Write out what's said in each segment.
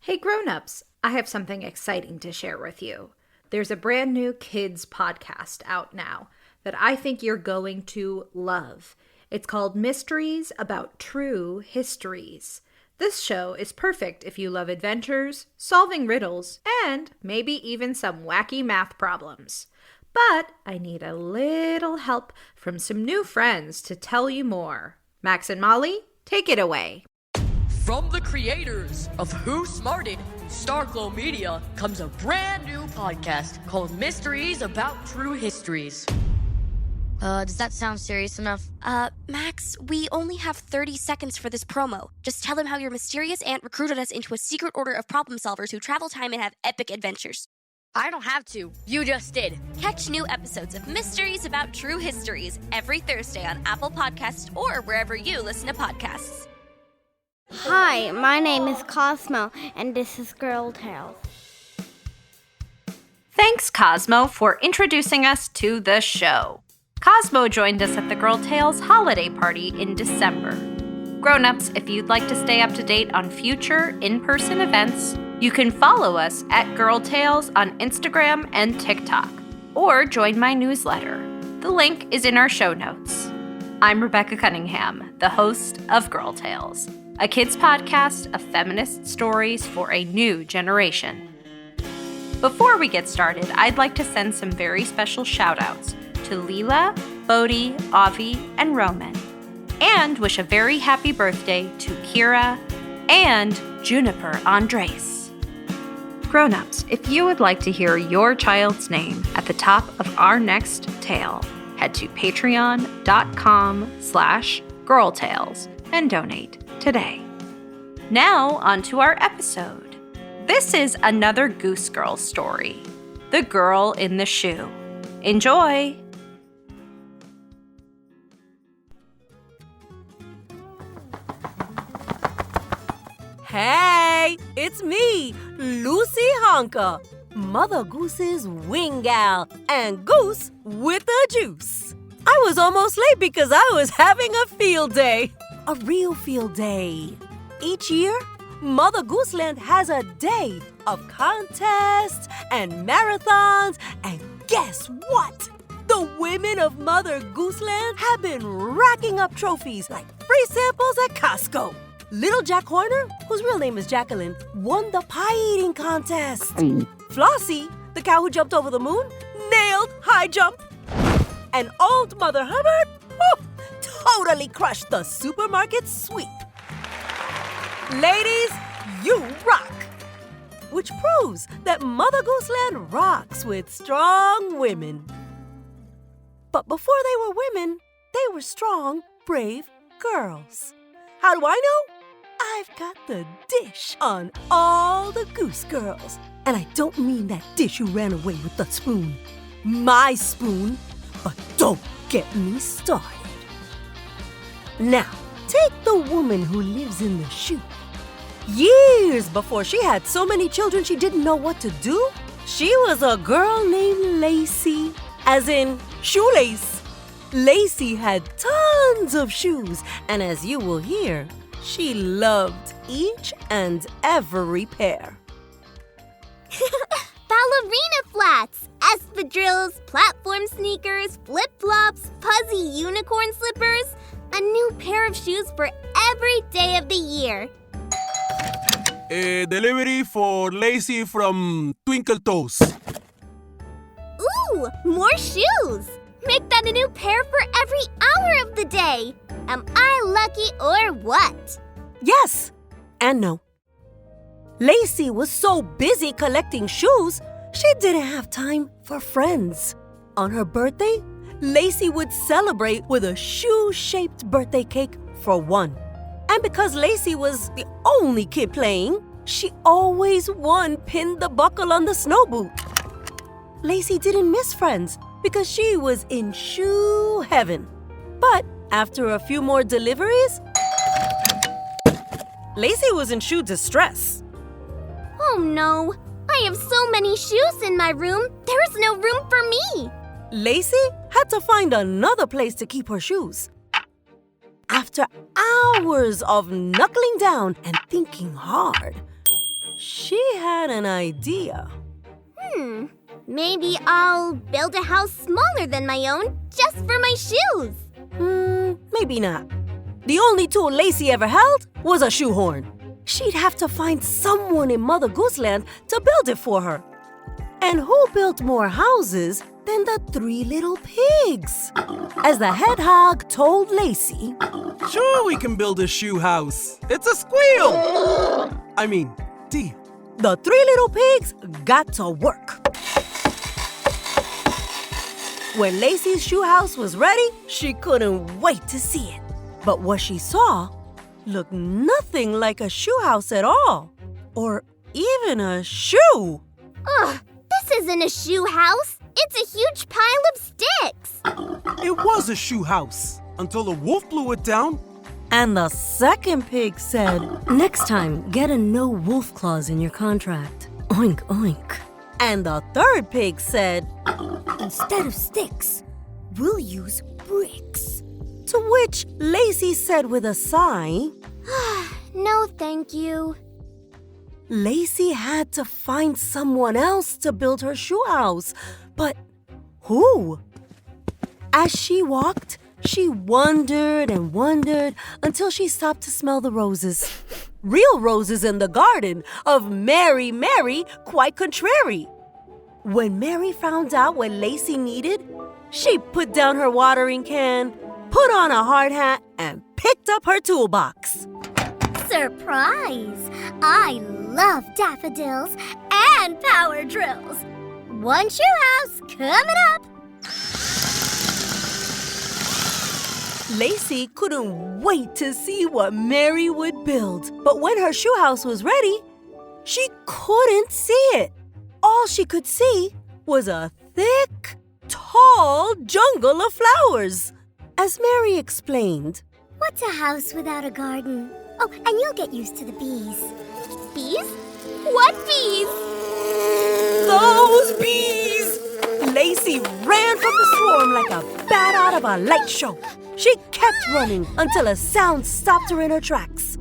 Hey Grownups, I have something exciting to share with you. There's a brand new kids podcast out now that I think you're going to love. It's called Mysteries About True Histories. This show is perfect if you love adventures, solving riddles, and maybe even some wacky math problems. But I need a little help from some new friends to tell you more. Max and Molly, take it away. From the creators of Who Smarted, Starglow Media, comes a brand new podcast called Mysteries About True Histories. Does that sound serious enough? Max, we only have 30 seconds for this promo. Just tell them how your mysterious aunt recruited us into a secret order of problem solvers who travel time and have epic adventures. I don't have to. You just did. Catch new episodes of Mysteries About True Histories every Thursday on Apple Podcasts or wherever you listen to podcasts. Hi, my name is Cosmo, and this is Girl Tales. Thanks, Cosmo, for introducing us to the show. Cosmo joined us at the Girl Tales holiday party in December. Grownups, if you'd like to stay up to date on future in-person events, you can follow us at Girl Tales on Instagram and TikTok, or join my newsletter. The link is in our show notes. I'm Rebecca Cunningham, the host of Girl Tales, a kids podcast of feminist stories for a new generation. Before we get started, I'd like to send some very special shout-outs to Leela, Bodhi, Avi, and Roman, and wish a very happy birthday to Kira and Juniper Andres. Grownups, if you would like to hear your child's name at the top of our next tale, head to patreon.com/girltales and donate today. Now, on to our episode. This is another Goose Girl story, The Girl in the Shoe. Enjoy! Hey, it's me, Lacie Honka, Mother Goose's wing gal, and Goose with the juice. I was almost late because I was having a field day. A real field day. Each year, Mother Gooseland has a day of contests and marathons, and guess what? The women of Mother Gooseland have been racking up trophies like free samples at Costco. Little Jack Horner, whose real name is Jacqueline, won the pie eating contest. Flossie, the cow who jumped over the moon, nailed high jump. And old Mother Hubbard, totally crushed the supermarket sweep. Ladies, you rock! Which proves that Mother Gooseland rocks with strong women. But before they were women, they were strong, brave girls. How do I know? I've got the dish on all the Goose Girls. And I don't mean that dish you ran away with the spoon. My spoon. But don't get me started. Now, take the woman who lives in the shoe. Years before she had so many children she didn't know what to do, she was a girl named Lacie, as in shoelace. Lacie had tons of shoes, and as you will hear, she loved each and every pair. Ballerina flats, espadrilles, platform sneakers, flip-flops, fuzzy unicorn slippers. A new pair of shoes for every day of the year. A delivery for Lacie from Twinkle Toes. Ooh, more shoes! Make that a new pair for every hour of the day. Am I lucky or what? Yes and no. Lacie was so busy collecting shoes, she didn't have time for friends. On her birthday, Lacie would celebrate with a shoe-shaped birthday cake for one. And because Lacie was the only kid playing, she always won pin the buckle on the snow boot. Lacie didn't miss friends because she was in shoe heaven. But after a few more deliveries, Lacie was in shoe distress. Oh no, I have so many shoes in my room, there's no room for me. Lacie had to find another place to keep her shoes. After hours of knuckling down and thinking hard, she had an idea. Maybe I'll build a house smaller than my own just for my shoes. Maybe not. The only tool Lacie ever held was a shoehorn. She'd have to find someone in Mother Goose Land to build it for her. And who built more houses than the 3 little pigs? As the hedgehog told Lacie, Sure, we can build a shoe house. It's a squeal. I mean, deal. the 3 little pigs got to work. When Lacie's shoe house was ready, she couldn't wait to see it. But what she saw looked nothing like a shoe house at all, or even a shoe. Ugh, this isn't a shoe house. It's a huge pile of sticks. It was a shoe house until the wolf blew it down. And the second pig said, "Next time, get a no wolf clause in your contract. Oink, oink." And the third pig said, "Instead of sticks, we'll use bricks." To which Lacie said with a sigh, No, thank you. Lacie had to find someone else to build her shoe house. But who? As she walked, she wondered and wondered until she stopped to smell the roses. Real roses in the garden of Mary, quite contrary. When Mary found out what Lacie needed, she put down her watering can, put on a hard hat, and picked up her toolbox. Surprise! I love daffodils and power drills. One shoe house coming up. Lacie couldn't wait to see what Mary would build. But when her shoe house was ready, she couldn't see it. All she could see was a thick, tall jungle of flowers. As Mary explained, What's a house without a garden? Oh, and you'll get used to the bees. Bees? What bees? "Those bees!" Lacie ran from the swarm like a bat out of a light show. She kept running until a sound stopped her in her tracks.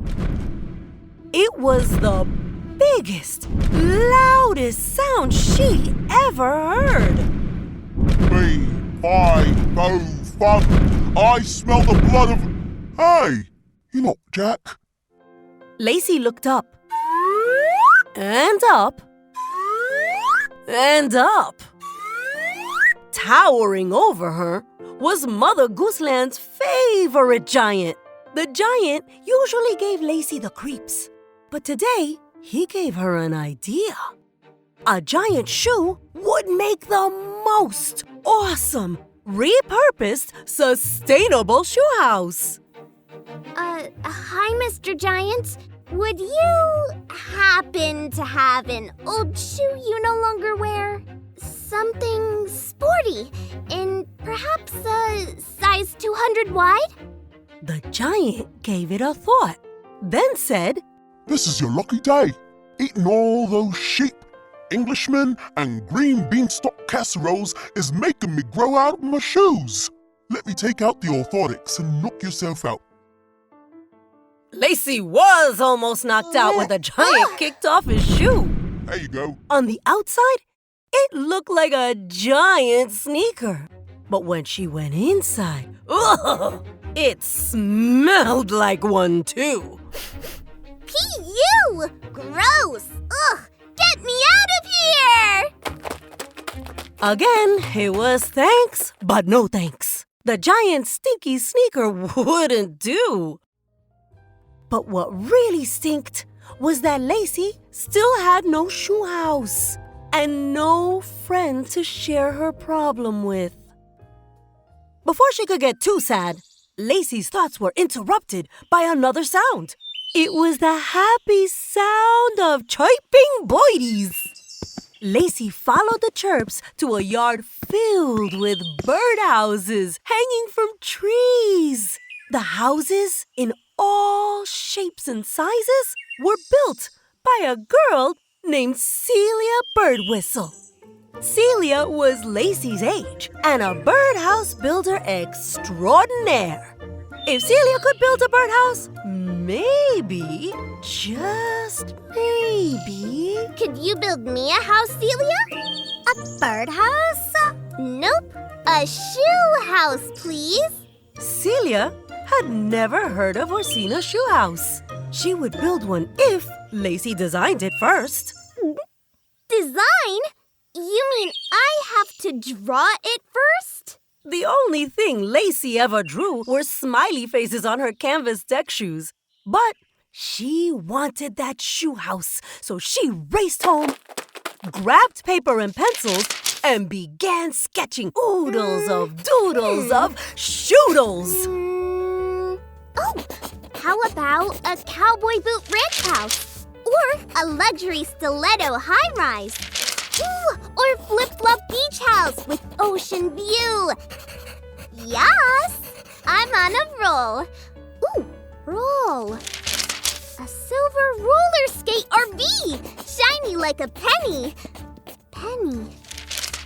It was the biggest, loudest sound she ever heard. Me, I smell the blood of... Hey, you're not Jack. Lacie looked up. And up. And up. Towering over her was Mother Gooseland's favorite giant. The giant usually gave Lacie the creeps, but today he gave her an idea. A giant shoe would make the most awesome, repurposed, sustainable shoe house. Hi, Mr. Giant. Would you happen to have an old shoe you no longer wear? Something sporty, in perhaps a size 200 wide? The giant gave it a thought, then said, This is your lucky day. Eating all those sheep, Englishmen, and green beanstalk casseroles is making me grow out of my shoes. Let me take out the orthotics and knock yourself out. Lacie was almost knocked out when the giant kicked off his shoe. There you go. On the outside, it looked like a giant sneaker. But when she went inside, it smelled like one too. P.U. Gross! Ugh! Get me out of here! Again, it was thanks, but no thanks. The giant stinky sneaker wouldn't do. But what really stinked was that Lacie still had no shoe house and no friend to share her problem with. Before she could get too sad, Lacie's thoughts were interrupted by another sound. It was the happy sound of chirping boidies. Lacie followed the chirps to a yard filled with birdhouses hanging from trees. The houses, in all shapes and sizes, were built by a girl named Celia Birdwhistle. Celia was Lacie's age and a birdhouse builder extraordinaire. If Celia could build a birdhouse, maybe, just maybe... Could you build me a house, Celia? A birdhouse? Nope. A shoe house, please. Celia had never heard of or seen a shoe house. She would build one if Lacie designed it first. Design? You mean I have to draw it first? The only thing Lacie ever drew were smiley faces on her canvas deck shoes. But she wanted that shoe house, so she raced home, grabbed paper and pencils, and began sketching oodles of doodles of shoodles. Oh, how about a cowboy boot ranch house? Or a luxury stiletto high-rise? Ooh, or flip-flop beach house with ocean view. Yes, I'm on a roll. Ooh, roll. A silver roller skate RV, shiny like a penny. Penny.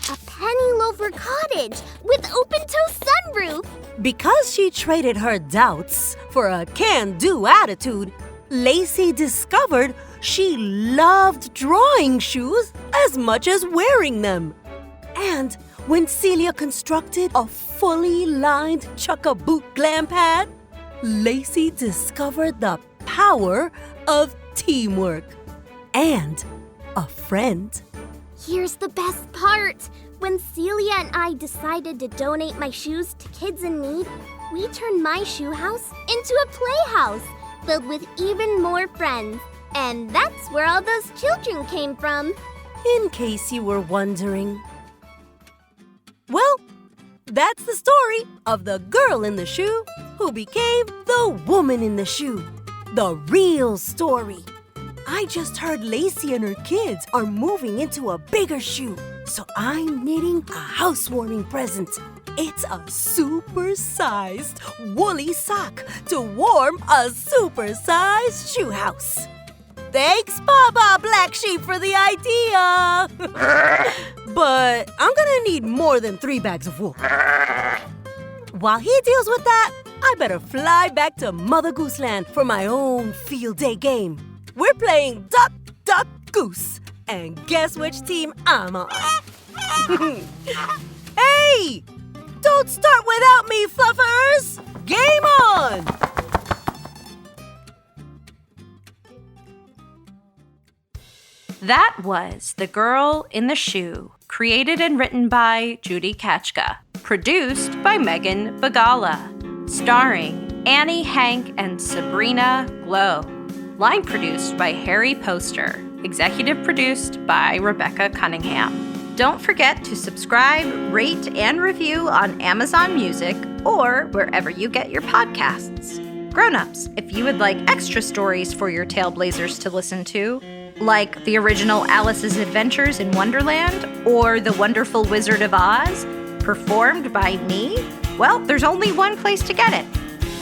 A penny loafer cottage with open-toe sunroof. Because she traded her doubts for a can-do attitude, Lacie discovered she loved drawing shoes as much as wearing them. And when Celia constructed a fully lined Chuck-a-Boot glam pad, Lacie discovered the power of teamwork and a friend. Here's the best part. When Celia and I decided to donate my shoes to kids in need, we turned my shoe house into a playhouse filled with even more friends. And that's where all those children came from. In case you were wondering. Well, that's the story of the girl in the shoe who became the woman in the shoe. The real story. I just heard Lacie and her kids are moving into a bigger shoe, so I'm knitting a housewarming present. It's a super-sized woolly sock to warm a super-sized shoe house. Thanks, Baba Black Sheep, for the idea. But I'm gonna need more than 3 bags of wool. While he deals with that, I better fly back to Mother Goose Land for my own field day game. We're playing Duck, Duck, Goose. And guess which team I'm on? Hey! Don't start without me, Fluffers! Game on! That was The Girl in the Shoe, created and written by Judy Katschke, produced by Megan Bagala, starring Annie, Henk, and Sabrina Glow. Line produced by Harry Poster. Executive produced by Rebecca Cunningham. Don't forget to subscribe, rate, and review on Amazon Music or wherever you get your podcasts. Grownups, if you would like extra stories for your Tailblazers to listen to, like the original Alice's Adventures in Wonderland or The Wonderful Wizard of Oz, performed by me, well, there's only one place to get it.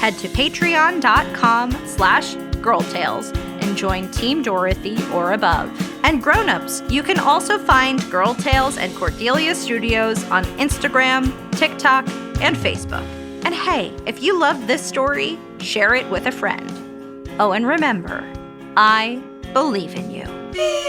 Head to patreon.com/girltales and join Team Dorothy or above. And Grownups, you can also find Girl Tales and Cordelia Studios on Instagram, TikTok, and Facebook. And hey, if you loved this story, share it with a friend. Oh, and remember, I believe in you. The